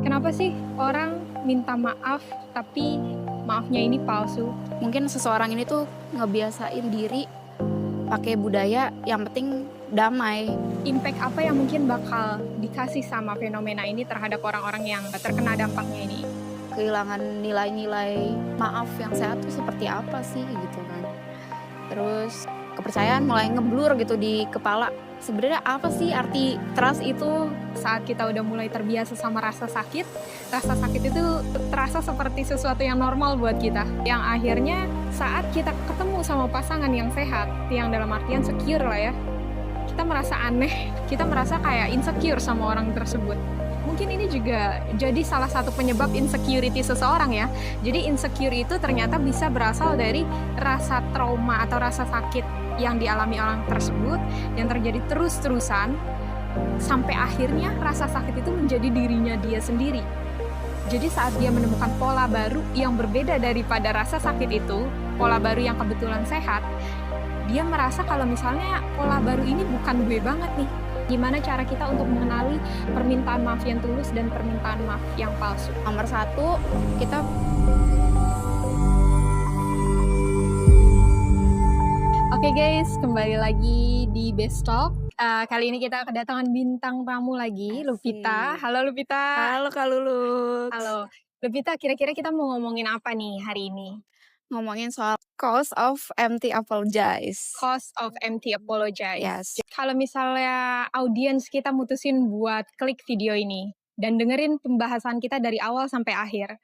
Kenapa sih orang minta maaf tapi maafnya ini palsu? Mungkin seseorang ini tuh ngebiasain diri pakai budaya yang penting damai. Impact apa yang mungkin bakal dikasih sama fenomena ini terhadap orang-orang yang terkena dampaknya ini? Kehilangan nilai-nilai maaf yang sehat tuh seperti apa sih gitu kan. Terus kepercayaan mulai ngeblur gitu di kepala. Sebenarnya apa sih arti trust itu? Saat kita udah mulai terbiasa sama rasa sakit itu terasa seperti sesuatu yang normal buat kita. Yang akhirnya saat kita ketemu sama pasangan yang sehat, yang dalam artian secure lah ya, kita merasa aneh, kita merasa kayak insecure sama orang tersebut. Mungkin ini juga jadi salah satu penyebab insecurity seseorang ya. Jadi insecure itu ternyata bisa berasal dari rasa trauma atau rasa sakit yang dialami orang tersebut yang terjadi terus-terusan sampai akhirnya rasa sakit itu menjadi dirinya dia sendiri. Jadi saat dia menemukan pola baru yang berbeda daripada rasa sakit itu, pola baru yang kebetulan sehat, dia merasa kalau misalnya pola baru ini bukan gue banget nih. Gimana cara kita untuk mengenali permintaan maaf yang tulus dan permintaan maaf yang palsu? Nomor satu, kita Oke guys, kembali lagi di Best Talk. Kali ini kita kedatangan bintang tamu lagi, Lupita. asik. Halo Lupita. Halo Kak Lulux. Halo. Lupita, kira-kira kita mau ngomongin apa nih hari ini? Ngomongin soal cause of empty apologize. Cause of empty apologize. Yes. Kalau misalnya audiens kita mutusin buat klik video ini dan dengerin pembahasan kita dari awal sampai akhir,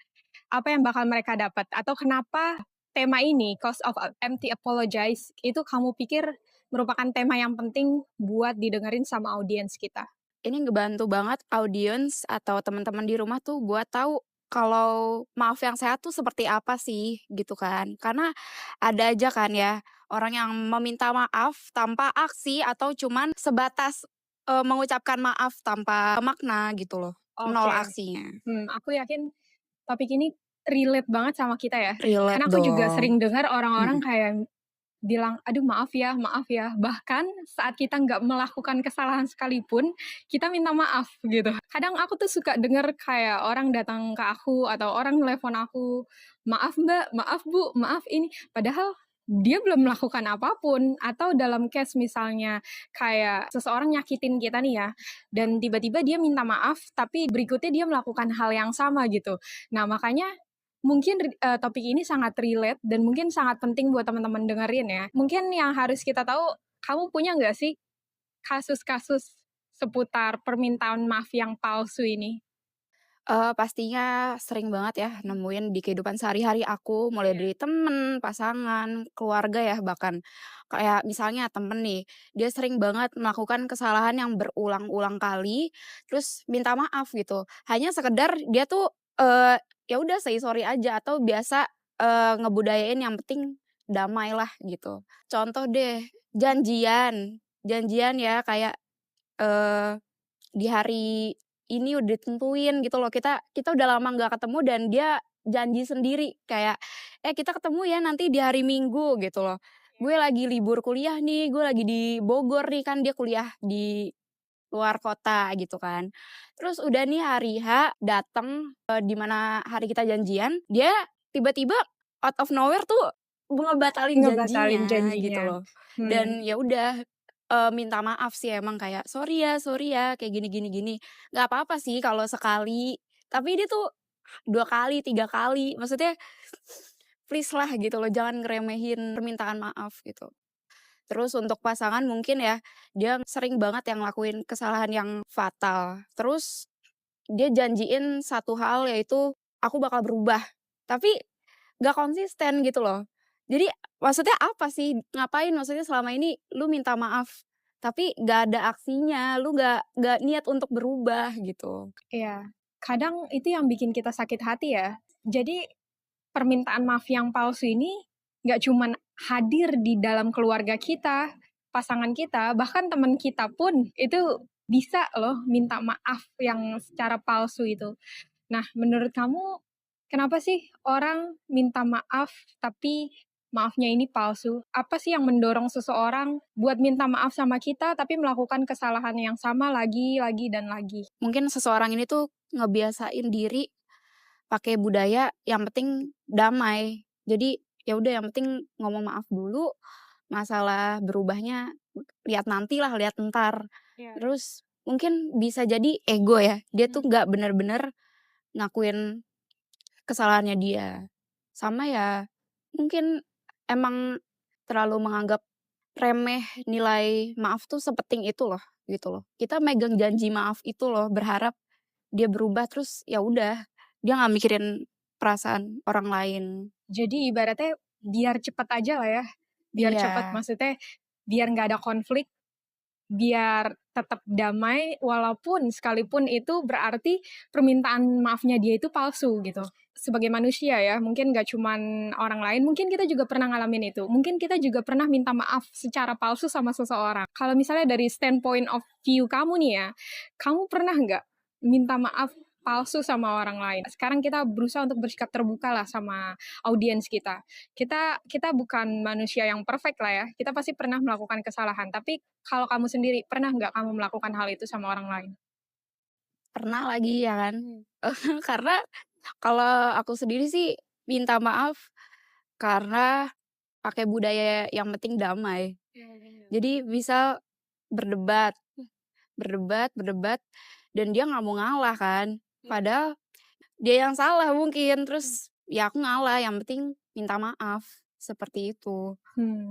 apa yang bakal mereka dapat? Atau kenapa tema ini, cause of empty apologize, itu kamu pikir merupakan tema yang penting buat didengerin sama audiens kita? Ini ngebantu banget audiens atau teman-teman di rumah tuh buat tahu kalau maaf yang sehat tuh seperti apa sih gitu kan. Karena ada aja kan ya orang yang meminta maaf tanpa aksi atau cuman sebatas mengucapkan maaf tanpa makna gitu loh. Nol Oke. aksinya. Aku yakin topik ini relate banget sama kita ya. Relate Karena aku juga dong. sering dengar orang-orang Mm-mm. kayak bilang, "Aduh maaf ya, maaf ya." Bahkan saat kita nggak melakukan kesalahan sekalipun, kita minta maaf gitu. Kadang aku tuh suka denger kayak orang datang ke aku atau orang nelpon aku, "Maaf Mbak, maaf Bu, maaf ini." Padahal dia belum melakukan apapun. Atau dalam case misalnya kayak seseorang nyakitin kita nih ya, dan tiba-tiba dia minta maaf, tapi berikutnya dia melakukan hal yang sama gitu. Nah makanya mungkin topik ini sangat relate dan mungkin sangat penting buat teman-teman dengerin ya. Mungkin yang harus kita tahu, kamu punya nggak sih kasus-kasus seputar permintaan maaf yang palsu ini? Pastinya sering banget ya nemuin di kehidupan sehari-hari aku, mulai Iya. dari temen, pasangan, keluarga ya bahkan. Kayak misalnya temen nih, dia sering banget melakukan kesalahan yang berulang-ulang kali, terus minta maaf gitu. Hanya sekedar dia tuh, ya udah say sorry aja atau biasa, ngebudayain yang penting damailah gitu. Contoh deh, janjian janjian ya kayak, eee di hari ini udah ditentuin gitu loh, kita kita udah lama nggak ketemu dan dia janji sendiri kayak, "Eh, kita ketemu ya nanti di hari Minggu," gitu loh. Gue lagi libur kuliah nih, gue lagi di Bogor nih, kan dia kuliah di luar kota gitu kan. Terus udah nih hari H dateng, di mana hari kita janjian, dia tiba-tiba out of nowhere tuh ngebatalin Ngebatalin janjinya gitu janjinya. loh. Hmm. Dan ya udah, minta maaf sih emang kayak, sorry ya, kayak gini gini gini." Nggak apa-apa sih kalau sekali, tapi dia tuh 2 kali, 3 kali, maksudnya please lah gitu loh, jangan ngeremehin permintaan maaf gitu. Terus untuk pasangan mungkin ya, dia sering banget yang ngelakuin kesalahan yang fatal. Terus dia janjiin satu hal yaitu, "Aku bakal berubah." Tapi nggak konsisten gitu loh. Jadi maksudnya apa sih? Ngapain maksudnya selama ini lu minta maaf, tapi nggak ada aksinya, lu nggak niat untuk berubah gitu. Iya, kadang itu yang bikin kita sakit hati ya. Jadi permintaan maaf yang palsu ini nggak cuman hadir di dalam keluarga kita, pasangan kita, bahkan teman kita pun itu bisa loh minta maaf yang secara palsu itu. Nah, menurut kamu kenapa sih orang minta maaf tapi maafnya ini palsu? Apa sih yang mendorong seseorang buat minta maaf sama kita, tapi melakukan kesalahan yang sama lagi, dan lagi? Mungkin seseorang ini tuh ngebiasain diri pakai budaya yang penting damai. Jadi ya udah yang penting ngomong maaf dulu, masalah berubahnya lihat nantilah, lihat entar. Iya. Terus mungkin bisa jadi ego ya, dia tuh Mmm. nggak bener-bener ngakuin kesalahannya dia. Sama ya mungkin emang terlalu menganggap remeh nilai maaf tuh sepenting itu loh, gitu loh. Kita megang janji maaf itu loh, berharap dia berubah terus ya udah, dia nggak mikirin perasaan orang lain. Jadi ibaratnya biar cepet aja lah ya, biar cepet, Iya, maksudnya biar nggak ada konflik, biar tetap damai, walaupun sekalipun itu berarti permintaan maafnya dia itu palsu gitu. Sebagai manusia ya, mungkin nggak cuman orang lain, mungkin kita juga pernah ngalamin itu. Mungkin kita juga pernah minta maaf secara palsu sama seseorang. Kalau misalnya dari standpoint of view kamu nih ya, kamu pernah nggak minta maaf palsu sama orang lain? Sekarang kita berusaha untuk bersikap terbuka lah sama audiens kita. Kita bukan manusia yang perfect lah ya. Kita pasti pernah melakukan kesalahan. Tapi kalau kamu sendiri, pernah nggak kamu melakukan hal itu sama orang lain? pernah lagi ya kan. Karena kalau aku sendiri sih minta maaf karena pakai budaya yang penting damai. Jadi misal berdebat, berdebat, dan dia nggak mau ngalah kan. Padahal dia yang salah mungkin, terus ya aku ngalah, yang penting minta maaf, seperti itu.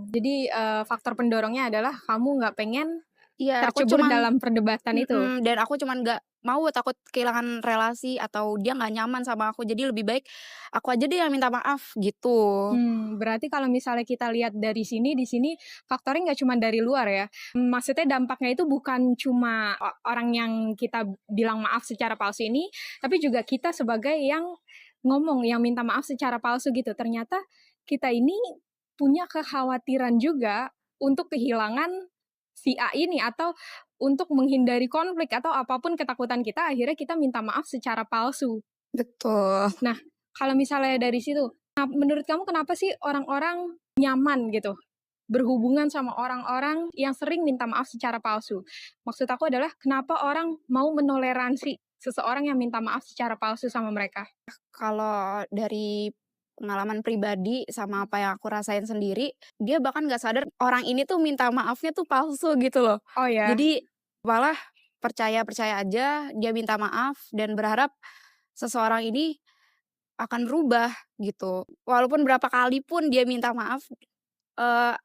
Jadi, faktor pendorongnya adalah kamu nggak pengen Iya, aku tercebur cuman dalam perdebatan itu? dan aku cuman nggak mau, takut kehilangan relasi atau dia nggak nyaman sama aku, jadi lebih baik aku aja deh yang minta maaf, gitu. Berarti kalau misalnya kita lihat dari sini, di sini faktornya nggak cuma dari luar ya. Maksudnya dampaknya itu bukan cuma orang yang kita bilang maaf secara palsu ini, tapi juga kita sebagai yang ngomong, yang minta maaf secara palsu gitu. Ternyata kita ini punya kekhawatiran juga untuk kehilangan si A ini, atau untuk menghindari konflik atau apapun ketakutan kita, akhirnya kita minta maaf secara palsu. Betul. Nah, kalau misalnya dari situ, menurut kamu kenapa sih orang-orang nyaman gitu berhubungan sama orang-orang yang sering minta maaf secara palsu? Maksud aku adalah kenapa orang mau menoleransi seseorang yang minta maaf secara palsu sama mereka? Kalau dari pengalaman pribadi sama apa yang aku rasain sendiri, dia bahkan nggak sadar orang ini tuh minta maafnya tuh palsu gitu loh. Oh ya, Jadi malah percaya-percaya aja dia minta maaf dan berharap seseorang ini akan berubah gitu. Walaupun berapa kali pun dia minta maaf,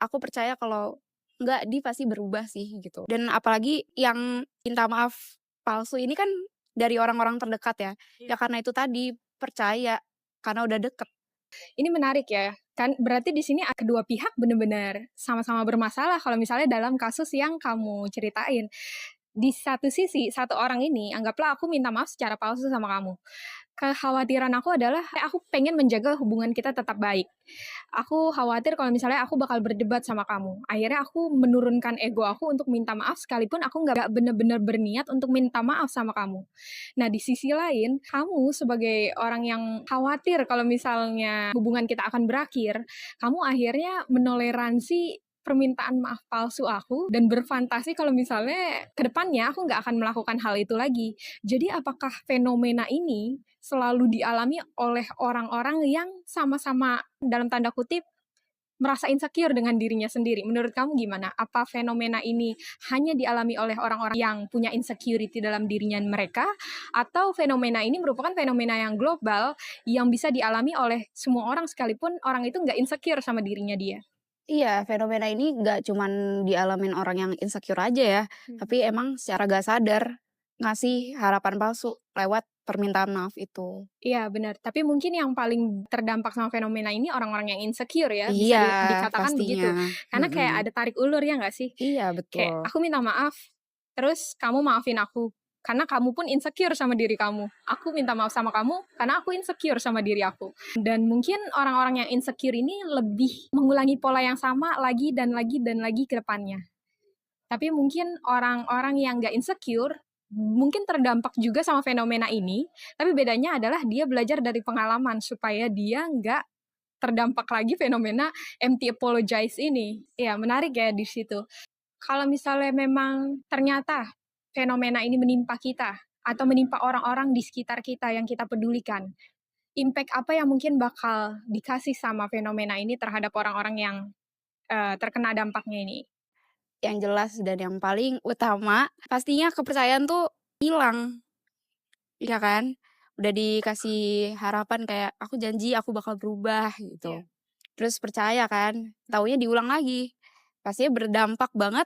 aku percaya kalau enggak, dia pasti berubah sih gitu. Dan apalagi yang minta maaf palsu ini kan dari orang-orang terdekat ya. Ya karena itu tadi, percaya karena udah deket. ini menarik ya. Kan berarti di sini kedua pihak benar-benar sama-sama bermasalah kalau misalnya dalam kasus yang kamu ceritain. Di satu sisi, satu orang ini, anggaplah aku minta maaf secara palsu sama kamu. Kekhawatiran aku adalah, aku pengen menjaga hubungan kita tetap baik. Aku khawatir kalau misalnya aku bakal berdebat sama kamu. Akhirnya aku menurunkan ego aku untuk minta maaf, sekalipun aku nggak bener-bener berniat untuk minta maaf sama kamu. Nah, di sisi lain, kamu sebagai orang yang khawatir kalau misalnya hubungan kita akan berakhir, kamu akhirnya menoleransi permintaan maaf palsu aku dan berfantasi kalau misalnya ke depannya aku nggak akan melakukan hal itu lagi. Jadi apakah fenomena ini selalu dialami oleh orang-orang yang sama-sama dalam tanda kutip merasa insecure dengan dirinya sendiri? Menurut kamu gimana? Apa fenomena ini hanya dialami oleh orang-orang yang punya insecurity dalam dirinya mereka, atau fenomena ini merupakan fenomena yang global yang bisa dialami oleh semua orang sekalipun orang itu nggak insecure sama dirinya dia? Iya, fenomena ini nggak cuman dialamin orang yang insecure aja ya, tapi emang secara gak sadar ngasih harapan palsu lewat permintaan maaf itu. Iya benar, tapi mungkin yang paling terdampak sama fenomena ini orang-orang yang insecure ya, bisa Iya, dikatakan pastinya. begitu. Karena kayak ada tarik ulur ya nggak sih? Iya, Kayak betul. aku minta maaf, terus kamu maafin aku. Karena kamu pun insecure sama diri kamu. Aku minta maaf sama kamu karena aku insecure sama diri aku. Dan mungkin orang-orang yang insecure ini lebih mengulangi pola yang sama lagi dan lagi dan lagi ke depannya. Tapi mungkin orang-orang yang nggak insecure mungkin terdampak juga sama fenomena ini, tapi bedanya adalah dia belajar dari pengalaman supaya dia nggak terdampak lagi fenomena empty apologize ini. Ya, menarik ya di situ. Kalau misalnya memang ternyata fenomena ini menimpa kita atau menimpa orang-orang di sekitar kita yang kita pedulikan, impact apa yang mungkin bakal dikasih sama fenomena ini terhadap orang-orang yang terkena dampaknya ini? Yang jelas dan yang paling utama, pastinya kepercayaan tuh hilang, ya kan? Udah dikasih harapan kayak, "Aku janji aku bakal berubah," Iya. gitu. Terus percaya kan, taunya diulang lagi. Pastinya berdampak banget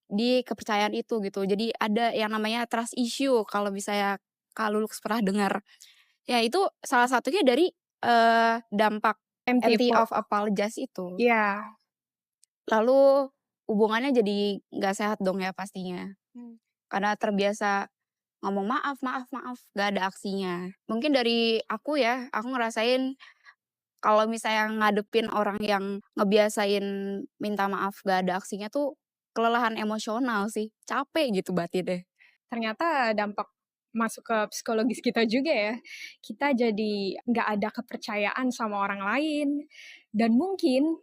di kepercayaan itu gitu. Jadi ada yang namanya trust issue kalau misalnya Kak Lulux pernah dengar. Ya itu salah satunya dari, dampak Empty empty apo of apologize itu. Iya. Lalu hubungannya jadi nggak sehat dong ya pastinya. Karena terbiasa ngomong maaf maaf maaf, nggak ada aksinya. Mungkin dari aku ya, aku ngerasain kalau misalnya ngadepin orang yang ngebiasain minta maaf nggak ada aksinya tuh kelelahan emosional sih, capek gitu batinnya. Ternyata dampak masuk ke psikologis kita juga ya. Kita jadi nggak ada kepercayaan sama orang lain, dan mungkin,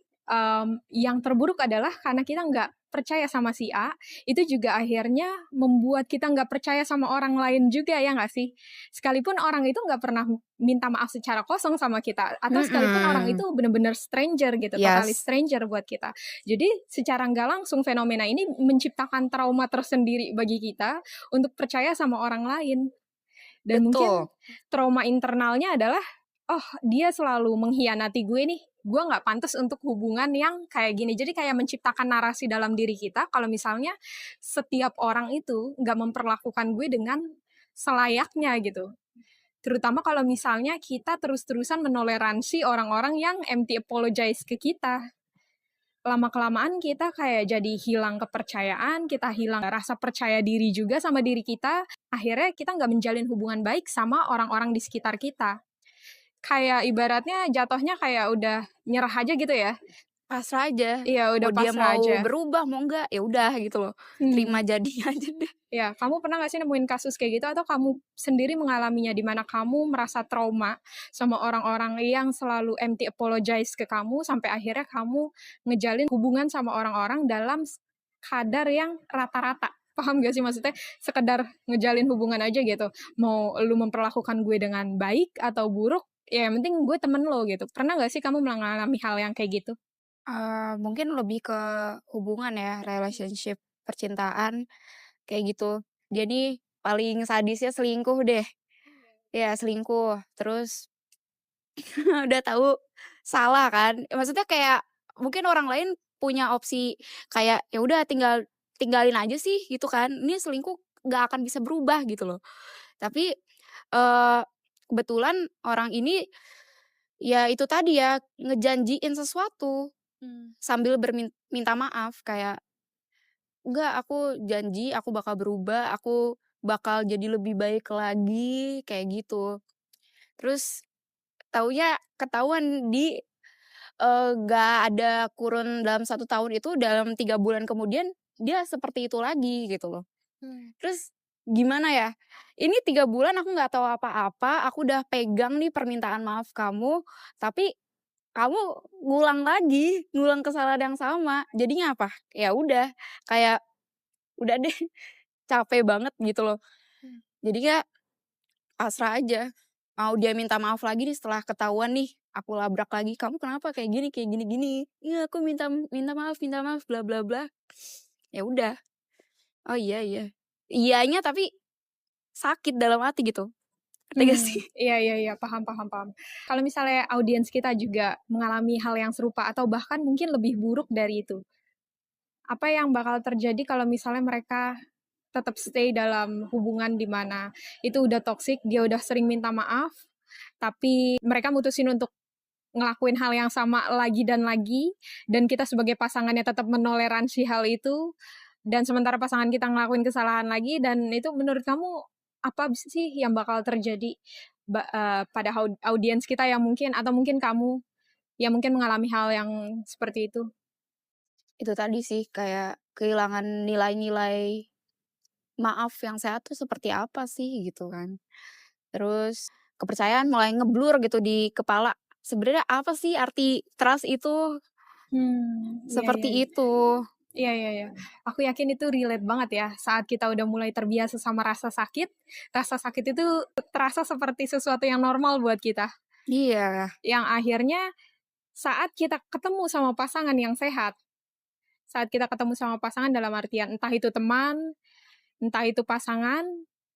yang terburuk adalah karena kita nggak percaya sama si A, itu juga akhirnya membuat kita nggak percaya sama orang lain juga, ya nggak sih? Sekalipun orang itu nggak pernah minta maaf secara kosong sama kita, atau sekalipun orang itu Mhm, bener-bener stranger gitu, totally yes, stranger buat kita. Jadi secara nggak langsung fenomena ini menciptakan trauma tersendiri bagi kita untuk percaya sama orang lain. Dan mungkin betul. trauma internalnya adalah, "Oh, dia selalu mengkhianati gue nih, gue nggak pantas untuk hubungan yang kayak gini." Jadi kayak menciptakan narasi dalam diri kita kalau misalnya setiap orang itu nggak memperlakukan gue dengan selayaknya gitu. Terutama kalau misalnya kita terus-terusan menoleransi orang-orang yang empty apologize ke kita. Lama-kelamaan kita kayak jadi hilang kepercayaan, kita hilang rasa percaya diri juga sama diri kita, akhirnya kita nggak menjalin hubungan baik sama orang-orang di sekitar kita. Kayak ibaratnya jatuhnya kayak udah nyerah aja gitu ya? Pasrah aja, Iya, udah mau dia pasrah mau aja. berubah mau enggak, ya udah gitu loh, Hmm. terima jadinya aja deh. Ya, kamu pernah nggak sih nemuin kasus kayak gitu atau kamu sendiri mengalaminya di mana kamu merasa trauma sama orang-orang yang selalu empty apologize ke kamu sampai akhirnya kamu ngejalin hubungan sama orang-orang dalam kadar yang rata-rata? Paham gak sih maksudnya? Sekedar ngejalin hubungan aja gitu. Mau lu memperlakukan gue dengan baik atau buruk, ya yang penting gue temen lo gitu. Pernah nggak sih kamu mengalami hal yang kayak gitu? Mungkin lebih ke hubungan ya, relationship, percintaan, kayak gitu. Jadi paling sadisnya selingkuh deh. Ya selingkuh, terus udah tahu salah kan, maksudnya kayak mungkin orang lain punya opsi kayak, ya udah tinggalin aja sih gitu kan, ini selingkuh nggak akan bisa berubah gitu loh. Tapi, eee, kebetulan orang ini, ya itu tadi ya, ngejanjiin sesuatu sambil minta maaf kayak, "Enggak, aku janji aku bakal berubah, aku bakal jadi lebih baik lagi," kayak gitu. Terus taunya ketahuan di nggak ada kurun dalam 1 tahun itu, dalam 3 bulan kemudian dia seperti itu lagi gitu loh. Terus gimana ya, ini 3 bulan aku nggak tahu apa-apa, aku udah pegang nih permintaan maaf kamu, tapi kamu ngulang kesalahan yang sama. Jadinya apa, ya udah kayak, udah deh capek banget gitu loh. Jadinya pasrah aja, mau dia minta maaf lagi nih setelah ketahuan nih, aku labrak lagi, "Kamu kenapa kayak gini gini." "Iya aku minta maaf, bla bla bla." Ya udah, "Oh iya iya." Iyanya tapi sakit dalam hati gitu, ngerti gak sih? Iya iya iya, paham paham paham. Kalau misalnya audiens kita juga mengalami hal yang serupa atau bahkan mungkin lebih buruk dari itu, apa yang bakal terjadi kalau misalnya mereka tetap stay dalam hubungan di mana itu udah toxic, dia udah sering minta maaf, tapi mereka mutusin untuk ngelakuin hal yang sama lagi dan lagi, dan kita sebagai pasangannya tetap menoleransi hal itu, dan sementara pasangan kita ngelakuin kesalahan lagi, dan itu menurut kamu apa sih yang bakal terjadi pada audiens kita yang mungkin atau mungkin kamu yang mungkin mengalami hal yang seperti itu? Itu tadi sih, kayak kehilangan nilai-nilai maaf yang sehat tuh seperti apa sih gitu kan. Terus kepercayaan mulai ngeblur gitu di kepala, sebenarnya apa sih arti trust itu, Iya iya seperti iya. itu. Iya iya iya. Aku yakin itu relate banget ya, saat kita udah mulai terbiasa sama rasa sakit itu terasa seperti sesuatu yang normal buat kita. Iya, Yang akhirnya saat kita ketemu sama pasangan yang sehat, saat kita ketemu sama pasangan dalam artian entah itu teman, entah itu pasangan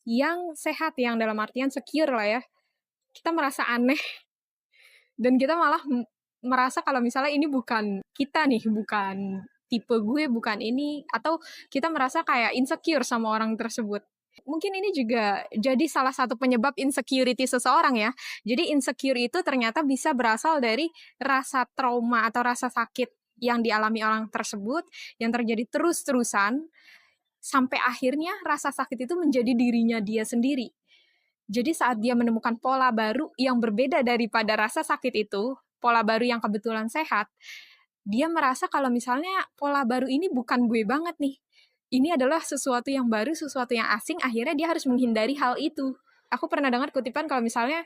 yang sehat, yang dalam artian secure lah ya, kita merasa aneh dan kita malah merasa kalau misalnya ini bukan kita nih, bukan tipe gue, bukan ini, atau kita merasa kayak insecure sama orang tersebut. Mungkin ini juga jadi salah satu penyebab insecurity seseorang ya. Jadi insecure itu ternyata bisa berasal dari rasa trauma atau rasa sakit yang dialami orang tersebut yang terjadi terus-terusan sampai akhirnya rasa sakit itu menjadi dirinya dia sendiri. Jadi saat dia menemukan pola baru yang berbeda daripada rasa sakit itu, pola baru yang kebetulan sehat, dia merasa kalau misalnya pola baru ini bukan gue banget nih. Ini adalah sesuatu yang baru, sesuatu yang asing, akhirnya dia harus menghindari hal itu. Aku pernah dengar kutipan kalau misalnya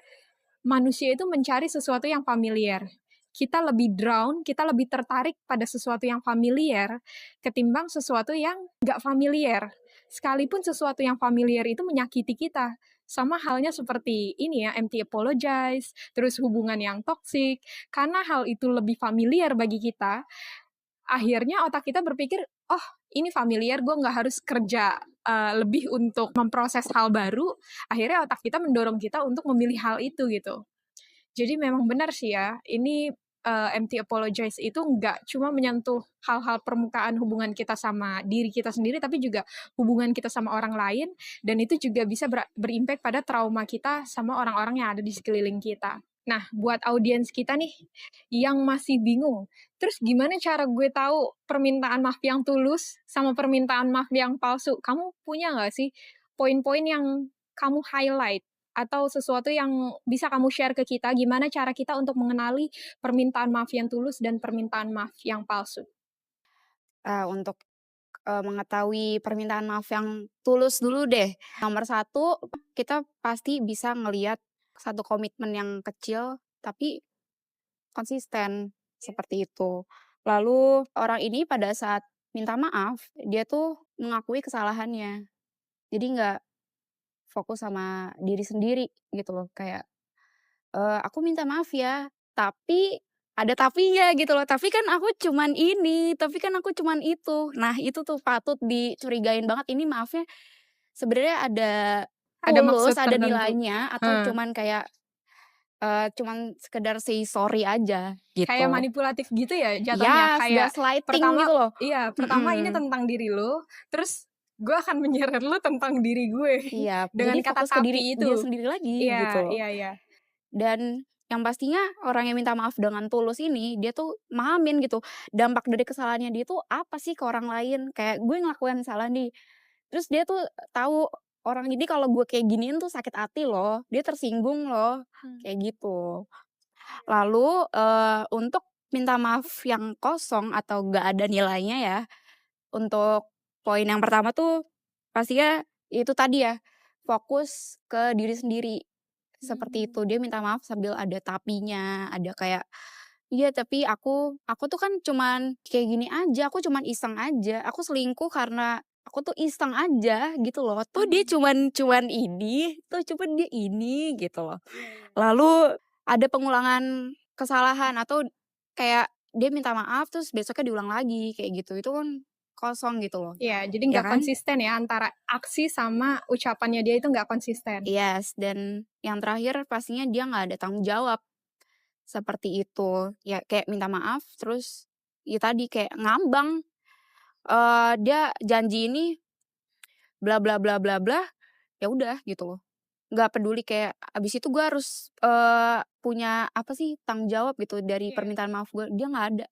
manusia itu mencari sesuatu yang familiar. Kita lebih drown, kita lebih tertarik pada sesuatu yang familiar ketimbang sesuatu yang nggak familiar. Sekalipun sesuatu yang familiar itu menyakiti kita. Sama halnya seperti ini ya, empty apologize, terus hubungan yang toksik. Karena hal itu lebih familiar bagi kita, akhirnya otak kita berpikir, oh ini familiar, gue nggak harus kerja lebih untuk memproses hal baru. Akhirnya otak kita mendorong kita untuk memilih hal itu gitu. Jadi memang benar sih ya, ini empty apologize itu nggak cuma menyentuh hal-hal permukaan hubungan kita sama diri kita sendiri, tapi juga hubungan kita sama orang lain, dan itu juga bisa berimpact pada trauma kita sama orang-orang yang ada di sekeliling kita. Nah, buat audiens kita nih yang masih bingung, terus gimana cara gue tahu permintaan maaf yang tulus sama permintaan maaf yang palsu? Kamu punya nggak sih poin-poin yang kamu highlight atau sesuatu yang bisa kamu share ke kita, gimana cara kita untuk mengenali permintaan maaf yang tulus dan permintaan maaf yang palsu? untuk, mengetahui permintaan maaf yang tulus dulu deh. Nomor satu, kita pasti bisa ngelihat satu komitmen yang kecil tapi konsisten, seperti itu. Lalu orang ini pada saat minta maaf, dia tuh mengakui kesalahannya. Jadi nggak fokus sama diri sendiri gitu loh, kayak, "Aku minta maaf ya, tapi" ada tapinya gitu loh, "Tapi kan aku cuman ini, tapi kan aku cuman itu." Nah itu tuh patut dicurigain banget, ini maafnya sebenarnya ada Ada maksud tulus, ada tertentu? nilainya, atau Heeh, cuman kayak, cuman sekedar say sorry aja kayak gitu. manipulatif gitu ya jatuhnya? Yes, Kayak gaslighting pertama gitu loh. iya, pertama ini Mhm, tentang diri lo, terus gue akan menyeret lo tentang diri gue iya, dengan jadi kata fokus ke diri tapi dia itu. sendiri lagi Iya gitu. iya iya. Dan yang pastinya orang yang minta maaf dengan tulus ini, dia tuh mahamin gitu, dampak dari kesalahannya dia tuh apa sih ke orang lain. Kayak gue ngelakuin salah nih, terus dia tuh tahu orang ini kalau gue kayak giniin tuh sakit hati loh, dia tersinggung loh, Mmm. kayak gitu. Lalu, untuk minta maaf yang kosong atau nggak ada nilainya ya, untuk poin yang pertama tuh pastinya itu tadi ya, fokus ke diri sendiri. Seperti Mmm. itu, dia minta maaf sambil ada tapinya, ada kayak, "Iya tapi aku tuh kan cuman kayak gini aja, aku cuman iseng aja, aku selingkuh karena aku tuh iseng aja," gitu loh. Tuh dia Mmm. cuman cuman ini, tuh cuman dia ini, gitu loh. Iya iya. Lalu ada pengulangan kesalahan atau kayak dia minta maaf terus besoknya diulang lagi kayak gitu, itu kan kosong gitu loh, Iya, jadi ya nggak kan? konsisten ya antara aksi sama ucapannya dia itu nggak konsisten. Yes, dan yang terakhir pastinya dia nggak ada tanggung jawab, seperti itu. Ya kayak minta maaf terus ya tadi kayak ngambang, dia janji ini bla bla bla bla bla, ya udah gitu loh. Nggak peduli kayak abis itu gue harus, punya apa sih, tanggung jawab gitu dari Iya. permintaan maaf gue, dia nggak ada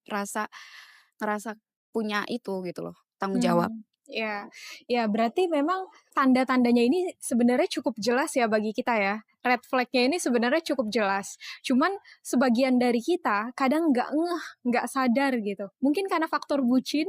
ngerasa punya itu gitu loh, tanggung jawab. Ya. Ya berarti memang tanda-tandanya ini sebenarnya cukup jelas ya bagi kita ya. Red flag-nya ini sebenarnya cukup jelas. Cuman sebagian dari kita kadang nggak ngeh, nggak sadar gitu. Mungkin karena faktor bucin,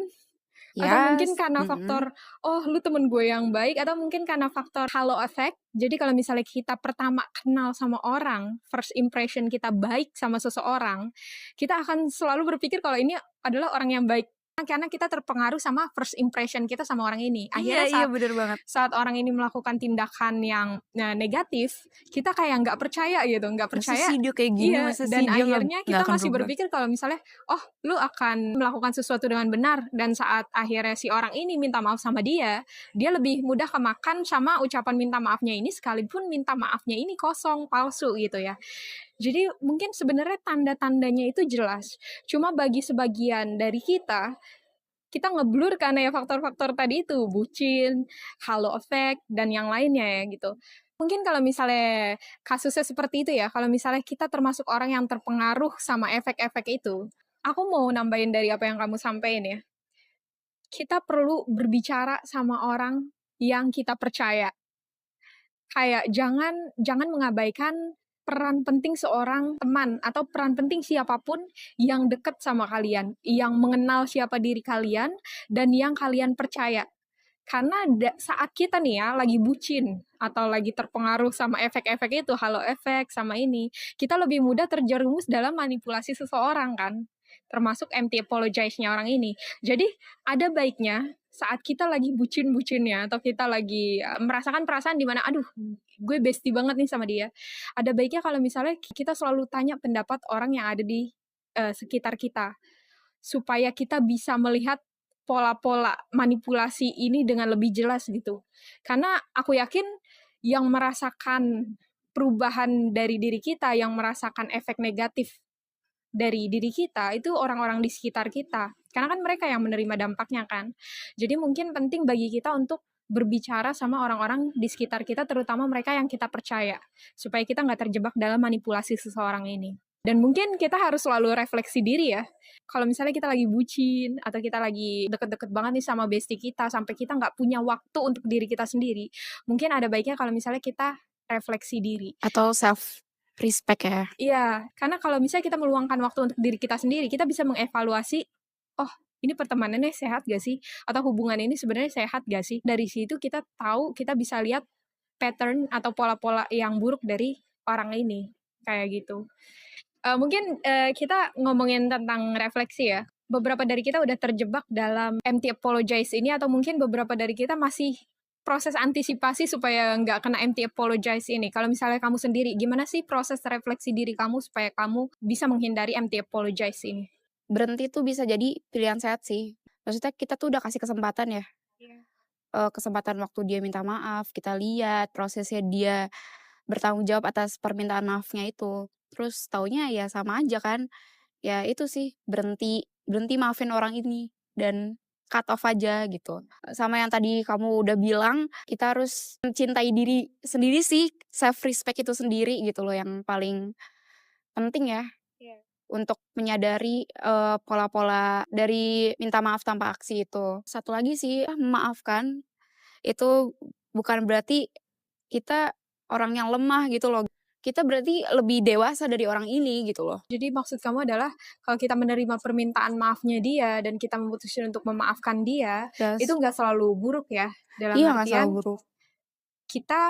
Atau mungkin Yes, karena mhm. faktor, "Oh, lu temen gue yang baik," atau mungkin karena faktor halo effect. Jadi kalau misalnya kita pertama kenal sama orang, first impression kita baik sama seseorang, kita akan selalu berpikir kalau ini adalah orang yang baik. Karena kita terpengaruh sama first impression kita sama orang ini. Iya Akhirnya iya, saat bener banget. saat orang ini melakukan tindakan yang, negatif, kita kayak nggak percaya gitu, nggak Masa percaya sih dia kayak gini, iya, masa sih dan dia akhirnya nggak kita akan masih berubah. berpikir kalau misalnya, "Oh, lu akan melakukan sesuatu dengan benar," dan saat akhirnya si orang ini minta maaf sama dia, dia lebih mudah kemakan sama ucapan minta maafnya ini sekalipun minta maafnya ini kosong, palsu gitu ya. Jadi mungkin sebenarnya tanda-tandanya itu jelas, cuma bagi sebagian dari kita ngeblur karena ya faktor-faktor tadi itu, bucin, halo effect, dan yang lainnya ya gitu. Mungkin kalau misalnya kasusnya seperti itu ya, kalau misalnya kita termasuk orang yang terpengaruh sama efek-efek itu, aku mau nambahin dari apa yang kamu sampaikan ya. Kita perlu berbicara sama orang yang kita percaya. Kayak jangan jangan mengabaikan peran penting seorang teman atau peran penting siapapun yang dekat sama kalian, yang mengenal siapa diri kalian dan yang kalian percaya. Karena saat kita nih ya lagi bucin atau lagi terpengaruh sama efek-efek itu, halo efek sama ini, kita lebih mudah terjerumus dalam manipulasi seseorang kan, termasuk empty apologize-nya orang ini. Jadi ada baiknya saat kita lagi bucin-bucinnya atau kita lagi merasakan perasaan di mana, aduh, gue bestie banget nih sama dia. Ada baiknya kalau misalnya kita selalu tanya pendapat orang yang ada di sekitar kita supaya kita bisa melihat pola-pola manipulasi ini dengan lebih jelas gitu. Karena aku yakin yang merasakan perubahan dari diri kita, yang merasakan efek negatif dari diri kita, itu orang-orang di sekitar kita. Karena kan mereka yang menerima dampaknya kan. Jadi mungkin penting bagi kita untuk berbicara sama orang-orang di sekitar kita, terutama mereka yang kita percaya. Supaya kita nggak terjebak dalam manipulasi seseorang ini. Dan mungkin kita harus selalu refleksi diri ya. Kalau misalnya kita lagi bucin, atau kita lagi deket-deket banget nih sama bestie kita, sampai kita nggak punya waktu untuk diri kita sendiri, mungkin ada baiknya kalau misalnya kita refleksi diri. Atau self respect ya. Iya, karena kalau misalnya kita meluangkan waktu untuk diri kita sendiri, kita bisa mengevaluasi, "Oh, ini pertemanannya sehat gak sih? Atau hubungan ini sebenarnya sehat gak sih?" Dari situ kita tahu, kita bisa lihat pattern atau pola-pola yang buruk dari orang ini, kayak gitu. Mungkin, kita ngomongin tentang refleksi ya. Beberapa dari kita udah terjebak dalam empty apologize ini atau mungkin beberapa dari kita masih proses antisipasi supaya nggak kena empty apologize ini. Kalau misalnya kamu sendiri, gimana sih proses refleksi diri kamu supaya kamu bisa menghindari empty apologize ini? Berhenti tuh bisa jadi pilihan sehat sih. Maksudnya kita tuh udah kasih kesempatan ya, Iya. kesempatan waktu dia minta maaf, kita lihat prosesnya dia bertanggung jawab atas permintaan maafnya itu. Terus taunya ya sama aja kan, ya itu sih berhenti berhenti maafin orang ini dan cut off aja gitu. Sama yang tadi kamu udah bilang, kita harus mencintai diri sendiri sih, self respect itu sendiri gitu loh yang paling penting ya. Iya. Untuk menyadari, pola-pola dari minta maaf tanpa aksi itu. Satu lagi sih, memaafkan itu bukan berarti kita orang yang lemah gitu loh. Kita berarti lebih dewasa dari orang ini gitu loh. Jadi maksud kamu adalah kalau kita menerima permintaan maafnya dia dan kita memutuskan untuk memaafkan dia, itu Yes. nggak selalu buruk ya? Dalam Iya, nggak selalu artian buruk. kita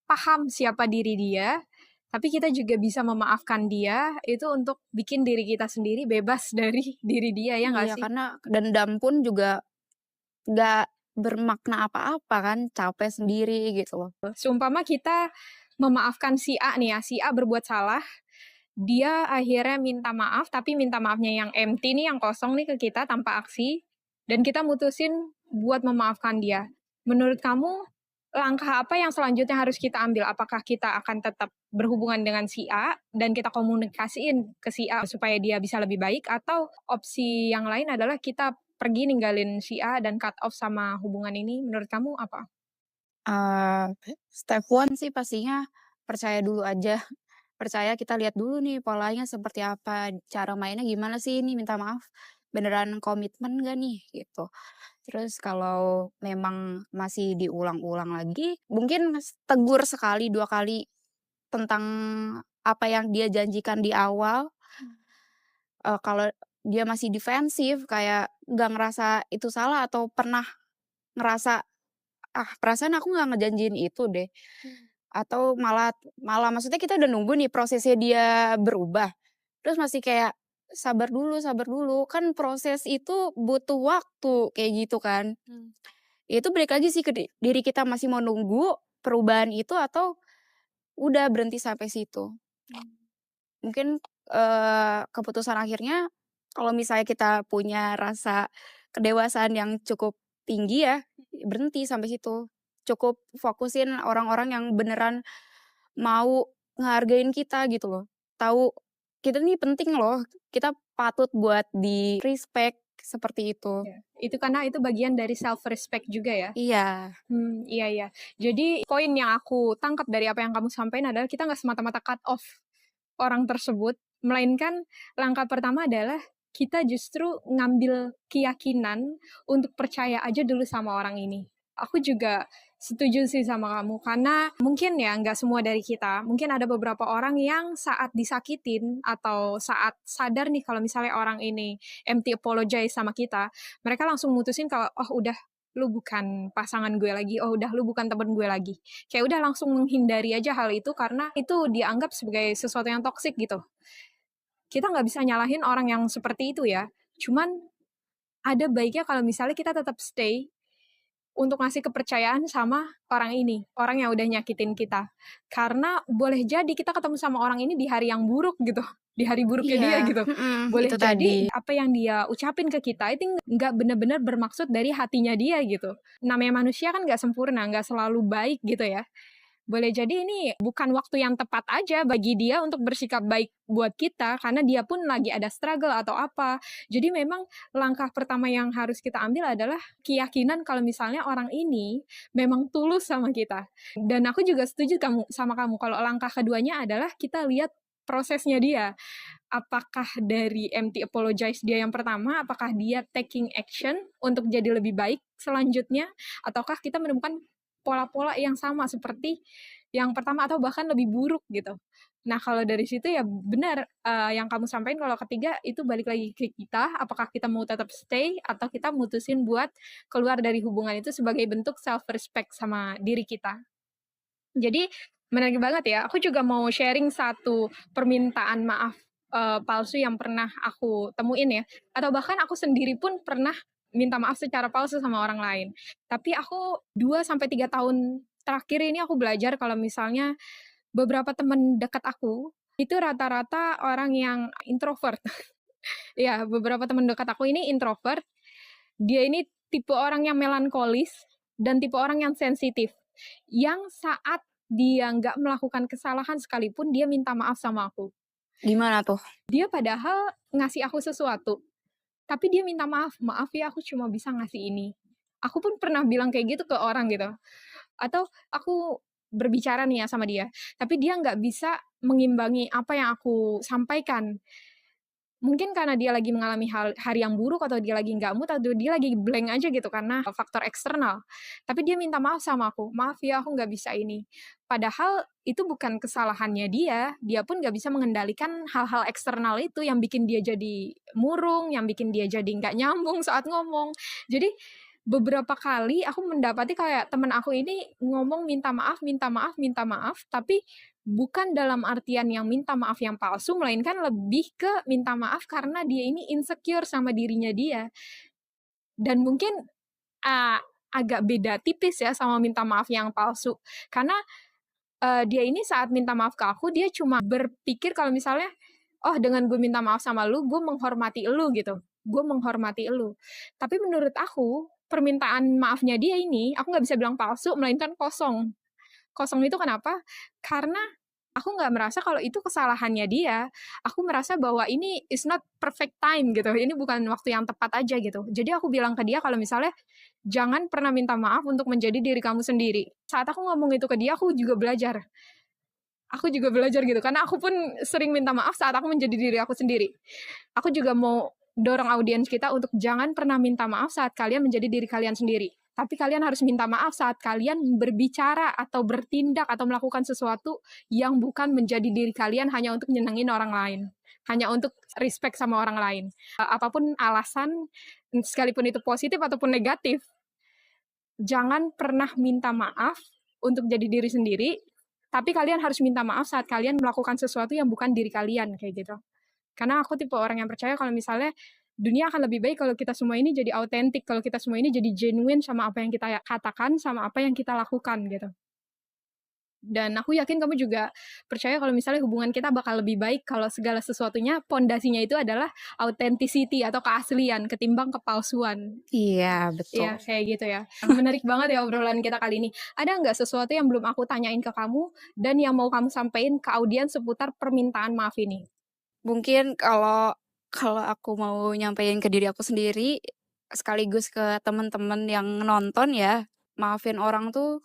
paham siapa diri dia, tapi kita juga bisa memaafkan dia, itu untuk bikin diri kita sendiri bebas dari diri dia, ya nggak Iya, sih? karena dendam pun juga nggak bermakna apa-apa kan, capek sendiri gitu loh. Seumpama kita memaafkan si A nih ya, si A berbuat salah, dia akhirnya minta maaf, tapi minta maafnya yang empty nih, yang kosong nih ke kita tanpa aksi, dan kita mutusin buat memaafkan dia. Menurut kamu, langkah apa yang selanjutnya harus kita ambil? Apakah kita akan tetap berhubungan dengan si A dan kita komunikasiin ke si A supaya dia bisa lebih baik, atau opsi yang lain adalah kita pergi ninggalin si A dan cut off sama hubungan ini? Menurut kamu apa? Eee, step one sih pastinya percaya dulu aja. Percaya kita lihat dulu nih polanya seperti apa, cara mainnya gimana sih ini minta maaf, beneran komitmen nggak nih gitu. Terus kalau memang masih diulang-ulang lagi, mungkin tegur sekali, 2 kali tentang apa yang dia janjikan di awal, kalau dia masih defensif, kayak nggak ngerasa itu salah atau pernah ngerasa, "Ah, perasaan aku nggak ngejanjiin itu deh." Atau malah malah maksudnya kita udah nunggu nih prosesnya dia berubah, terus masih kayak, sabar dulu, kan proses itu butuh waktu," kayak gitu kan. Itu balik lagi sih ke diri kita masih mau nunggu perubahan itu atau udah berhenti sampai situ. Mungkin, keputusan akhirnya kalau misalnya kita punya rasa kedewasaan yang cukup tinggi ya, berhenti sampai situ. Cukup fokusin orang-orang yang beneran mau ngehargain kita gitu loh. Tahu kita nih penting loh, kita patut buat di-respect, seperti itu. Ya, itu karena itu bagian dari self respect juga ya. Iya. Iya iya. Jadi poin yang aku tangkap dari apa yang kamu sampaikan adalah kita nggak semata-mata cut off orang tersebut, melainkan langkah pertama adalah kita justru ngambil keyakinan untuk percaya aja dulu sama orang ini. Aku juga setuju sih sama kamu, karena mungkin ya nggak semua dari kita, mungkin ada beberapa orang yang saat disakitin atau saat sadar nih kalau misalnya orang ini empty apologize sama kita, mereka langsung mutusin kalau, oh udah, lu bukan pasangan gue lagi, oh udah lu bukan temen gue lagi. Kayak udah langsung menghindari aja hal itu karena itu dianggap sebagai sesuatu yang toksik gitu. Kita nggak bisa nyalahin orang yang seperti itu ya. Cuman ada baiknya kalau misalnya kita tetap stay untuk ngasih kepercayaan sama orang ini, orang yang udah nyakitin kita. Karena boleh jadi kita ketemu sama orang ini di hari yang buruk gitu, di hari buruknya dia Iya, gitu. Boleh itu jadi tadi. apa yang dia ucapin ke kita itu nggak benar-benar bermaksud dari hatinya dia gitu. Namanya manusia kan nggak sempurna, nggak selalu baik gitu ya. Boleh jadi ini bukan waktu yang tepat aja bagi dia untuk bersikap baik buat kita, karena dia pun lagi ada struggle atau apa. Jadi memang langkah pertama yang harus kita ambil adalah keyakinan kalau misalnya orang ini memang tulus sama kita. Dan aku juga setuju sama kamu kalau langkah keduanya adalah kita lihat prosesnya dia. Apakah dari empty apologize dia yang pertama, apakah dia taking action untuk jadi lebih baik selanjutnya, ataukah kita menemukan pola-pola yang sama seperti yang pertama atau bahkan lebih buruk gitu. Nah kalau dari situ ya benar, yang kamu sampaikan, kalau ketiga itu balik lagi ke kita, apakah kita mau tetap stay atau kita mutusin buat keluar dari hubungan itu sebagai bentuk self respect sama diri kita. Jadi menarik banget ya, aku juga mau sharing satu permintaan maaf palsu yang pernah aku temuin ya, atau bahkan aku sendiri pun pernah minta maaf secara palsu sama orang lain. Tapi aku 2 sampai 3 tahun terakhir ini aku belajar kalau misalnya beberapa teman dekat aku, itu rata-rata orang yang introvert. Ya, beberapa teman dekat aku ini introvert, dia ini tipe orang yang melankolis dan tipe orang yang sensitif. Yang saat dia nggak melakukan kesalahan sekalipun, dia minta maaf sama aku. Gimana tuh? Dia padahal ngasih aku sesuatu, tapi dia minta maaf, "Maaf ya aku cuma bisa ngasih ini." Aku pun pernah bilang kayak gitu ke orang gitu. Atau aku berbicara nih ya sama dia, tapi dia nggak bisa mengimbangi apa yang aku sampaikan. Mungkin karena dia lagi mengalami hari yang buruk, atau dia lagi nggak mood, atau dia lagi blank aja gitu karena faktor eksternal. Tapi dia minta maaf sama aku, "Maaf ya aku nggak bisa ini." Padahal itu bukan kesalahannya dia pun nggak bisa mengendalikan hal-hal eksternal itu yang bikin dia jadi murung, yang bikin dia jadi nggak nyambung saat ngomong. Jadi beberapa kali aku mendapati kayak temen aku ini ngomong minta maaf minta maaf minta maaf, tapi bukan dalam artian yang minta maaf yang palsu, melainkan lebih ke minta maaf karena dia ini insecure sama dirinya dia. Dan mungkin, eee, agak beda tipis ya sama minta maaf yang palsu. Karena, dia ini saat minta maaf ke aku, dia cuma berpikir kalau misalnya, "Oh, dengan gue minta maaf sama lu, gue menghormati elu," gitu. "Gue menghormati elu." Tapi menurut aku, permintaan maafnya dia ini, aku nggak bisa bilang palsu, melainkan kosong. Kosong itu kenapa? Karena aku nggak merasa kalau itu kesalahannya dia. Aku merasa bahwa ini is not perfect time gitu, ini bukan waktu yang tepat aja gitu. Jadi aku bilang ke dia kalau misalnya, "Jangan pernah minta maaf untuk menjadi diri kamu sendiri." Saat aku ngomong itu ke dia, aku juga belajar. Aku juga belajar gitu, karena aku pun sering minta maaf saat aku menjadi diri aku sendiri. Aku juga mau dorong audiens kita untuk jangan pernah minta maaf saat kalian menjadi diri kalian sendiri. Tapi kalian harus minta maaf saat kalian berbicara atau bertindak atau melakukan sesuatu yang bukan menjadi diri kalian hanya untuk nyenengin orang lain, hanya untuk respect sama orang lain. Apapun alasan, sekalipun itu positif ataupun negatif, jangan pernah minta maaf untuk jadi diri sendiri, tapi kalian harus minta maaf saat kalian melakukan sesuatu yang bukan diri kalian, kayak gitu. Karena aku tipe orang yang percaya kalau misalnya dunia akan lebih baik kalau kita semua ini jadi autentik, kalau kita semua ini jadi genuine sama apa yang kita katakan, sama apa yang kita lakukan gitu. Dan aku yakin kamu juga percaya kalau misalnya hubungan kita bakal lebih baik kalau segala sesuatunya pondasinya itu adalah authenticity atau keaslian ketimbang kepalsuan. Iya, Iya, betul. kayak gitu ya. Menarik banget ya obrolan kita kali ini. Ada nggak sesuatu yang belum aku tanyain ke kamu dan yang mau kamu sampaikan ke audiens seputar permintaan maaf ini? Mungkin kalau kalau aku mau nyampein ke diri aku sendiri, sekaligus ke teman-teman yang nonton ya, maafin orang tuh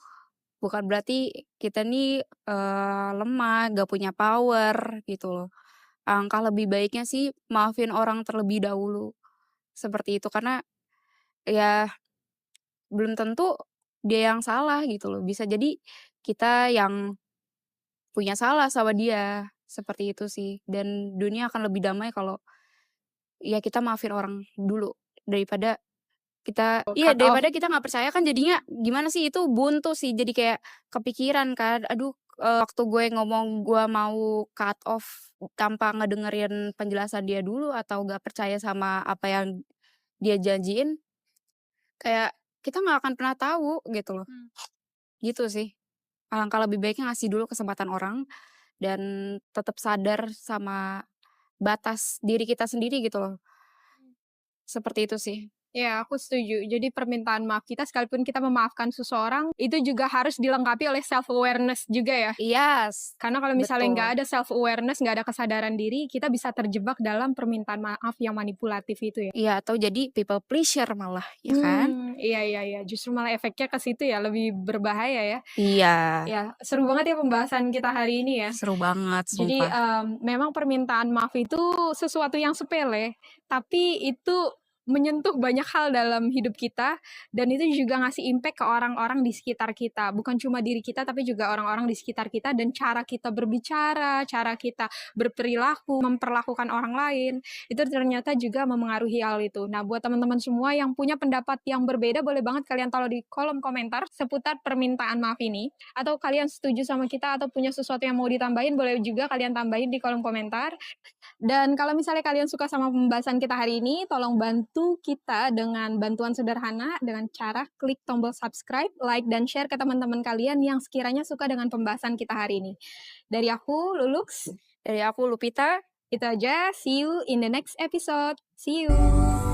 bukan berarti kita nih, lemah, gak punya power gitu loh. Alangkah lebih baiknya sih maafin orang terlebih dahulu, seperti itu. Karena ya belum tentu dia yang salah gitu loh, bisa jadi kita yang punya salah sama dia, seperti itu sih. Dan dunia akan lebih damai kalau ya kita maafin orang dulu, daripada Cut off. daripada kita nggak percaya kan jadinya gimana sih, itu buntu sih, jadi kayak kepikiran kan, aduh, waktu gue ngomong gue mau cut off tanpa ngedengerin penjelasan dia dulu atau nggak percaya sama apa yang dia janjiin, kayak kita nggak akan pernah tahu gitu loh, gitu sih. Alangkah lebih baiknya ngasih dulu kesempatan orang dan tetap sadar sama batas diri kita sendiri gitu loh, seperti itu sih. Ya, aku setuju. Jadi permintaan maaf kita sekalipun kita memaafkan seseorang, itu juga harus dilengkapi oleh self awareness juga ya. Yes, Karena kalau misalnya nggak betul. ada self awareness, nggak ada kesadaran diri, kita bisa terjebak dalam permintaan maaf yang manipulatif itu ya. Iya, atau jadi people pleasure malah, ya kan? Iya iya iya. Justru malah efeknya ke situ ya, lebih berbahaya ya. Iya, Ya, seru banget ya pembahasan kita hari ini ya. seru banget Jadi sumpah. memang permintaan maaf itu sesuatu yang sepele, tapi itu menyentuh banyak hal dalam hidup kita dan itu juga ngasih impact ke orang-orang di sekitar kita. Bukan cuma diri kita tapi juga orang-orang di sekitar kita dan cara kita berbicara, cara kita berperilaku, memperlakukan orang lain, itu ternyata juga memengaruhi hal itu. Nah, buat teman-teman semua yang punya pendapat yang berbeda boleh banget kalian taruh di kolom komentar seputar permintaan maaf ini atau kalian setuju sama kita atau punya sesuatu yang mau ditambahin boleh juga kalian tambahin di kolom komentar. Dan kalau misalnya kalian suka sama pembahasan kita hari ini, tolong bantu kita dengan bantuan sederhana dengan cara klik tombol subscribe, like, dan share ke teman-teman kalian yang sekiranya suka dengan pembahasan kita hari ini. Dari aku, Lulux, Dari aku Lupita. itu aja. See you in the next episode. See you.